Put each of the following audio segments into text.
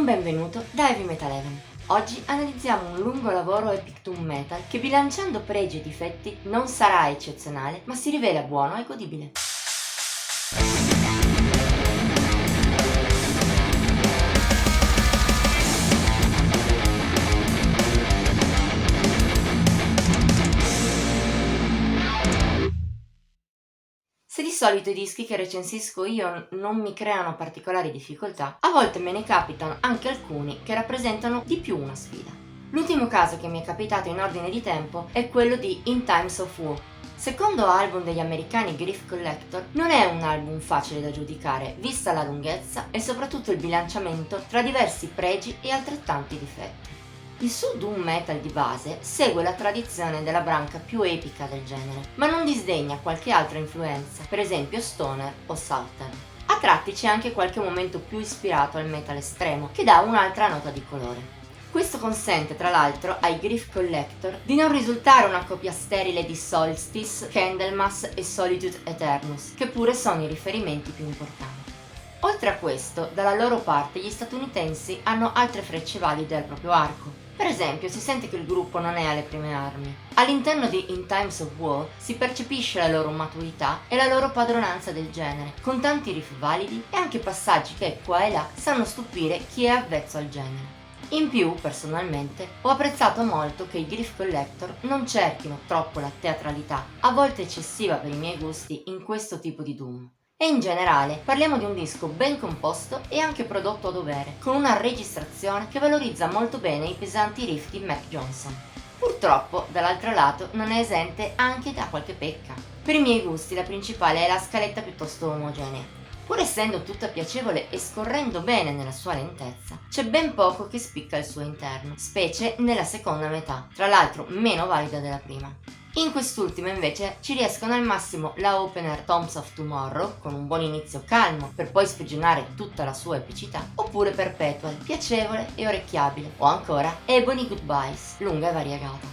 Un benvenuto da Heavy Metal Heaven. Oggi analizziamo un lungo lavoro epic doom metal che, bilanciando pregi e difetti, non sarà eccezionale, ma si rivela buono e godibile. Se di solito i dischi che recensisco io non mi creano particolari difficoltà, a volte me ne capitano anche alcuni che rappresentano di più una sfida. L'ultimo caso che mi è capitato in ordine di tempo è quello di In Times of War. Secondo album degli americani Grief Collector, non è un album facile da giudicare, vista la lunghezza e soprattutto il bilanciamento tra diversi pregi e altrettanti difetti. Il suo doom metal di base segue la tradizione della branca più epica del genere, ma non disdegna qualche altra influenza, per esempio stoner o southern. A tratti c'è anche qualche momento più ispirato al metal estremo, che dà un'altra nota di colore. Questo consente tra l'altro ai Grief Collector di non risultare una copia sterile di Solstice, Candlemas e Solitude Eternus, che pure sono i riferimenti più importanti. Oltre a questo, dalla loro parte gli statunitensi hanno altre frecce valide al proprio arco. Per esempio, si sente che il gruppo non è alle prime armi. All'interno di In Times of War si percepisce la loro maturità e la loro padronanza del genere, con tanti riff validi e anche passaggi che qua e là sanno stupire chi è avvezzo al genere. In più, personalmente, ho apprezzato molto che i Grief Collector non cerchino troppo la teatralità, a volte eccessiva per i miei gusti, in questo tipo di doom. E in generale parliamo di un disco ben composto e anche prodotto a dovere, con una registrazione che valorizza molto bene i pesanti riff di Mac Johnson. Purtroppo, dall'altro lato, non è esente anche da qualche pecca. Per i miei gusti la principale è la scaletta piuttosto omogenea. Pur essendo tutta piacevole e scorrendo bene nella sua lentezza, c'è ben poco che spicca al suo interno, specie nella seconda metà, tra l'altro meno valida della prima. In quest'ultima invece ci riescono al massimo la opener Tombs of Tomorrow, con un buon inizio calmo per poi sprigionare tutta la sua epicità, oppure Perpetual, piacevole e orecchiabile, o ancora Ebony Goodbyes, lunga e variegata.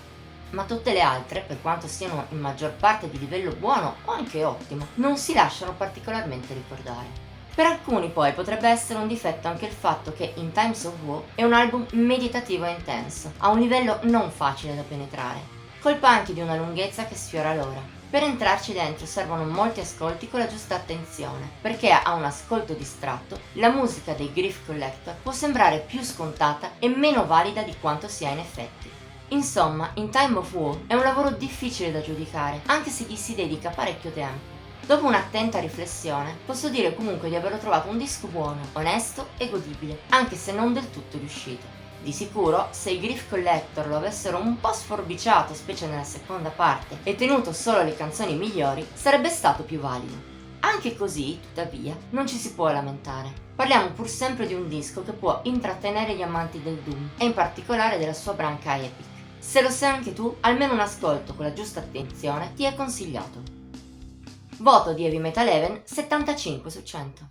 Ma tutte le altre, per quanto siano in maggior parte di livello buono o anche ottimo, non si lasciano particolarmente ricordare. Per alcuni poi potrebbe essere un difetto anche il fatto che In Times of War è un album meditativo e intenso, a un livello non facile da penetrare. Colpa anche di una lunghezza che sfiora l'ora. Per entrarci dentro servono molti ascolti con la giusta attenzione, perché a un ascolto distratto la musica dei Grief Collector può sembrare più scontata e meno valida di quanto sia in effetti. Insomma, In Time of War è un lavoro difficile da giudicare, anche se gli si dedica parecchio tempo. Dopo un'attenta riflessione, posso dire comunque di averlo trovato un disco buono, onesto e godibile, anche se non del tutto riuscito. Di sicuro, se i Grief Collector lo avessero un po' sforbiciato, specie nella seconda parte, e tenuto solo le canzoni migliori, sarebbe stato più valido. Anche così, tuttavia, non ci si può lamentare. Parliamo pur sempre di un disco che può intrattenere gli amanti del Doom, e in particolare della sua branca epic. Se lo sai anche tu, almeno un ascolto con la giusta attenzione ti è consigliato. Voto di Heavy Metal Heaven 75 su 100.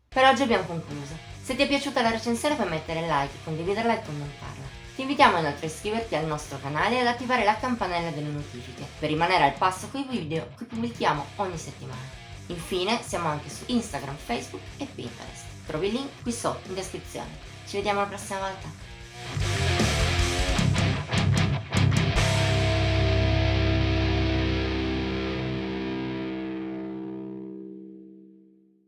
Per oggi abbiamo concluso. Se ti è piaciuta la recensione puoi mettere like, condividerla e commentarla. Ti invitiamo inoltre a iscriverti al nostro canale e ad attivare la campanella delle notifiche per rimanere al passo con i video che pubblichiamo ogni settimana. Infine siamo anche su Instagram, Facebook e Pinterest. Trovi il link qui sotto in descrizione. Ci vediamo la prossima volta.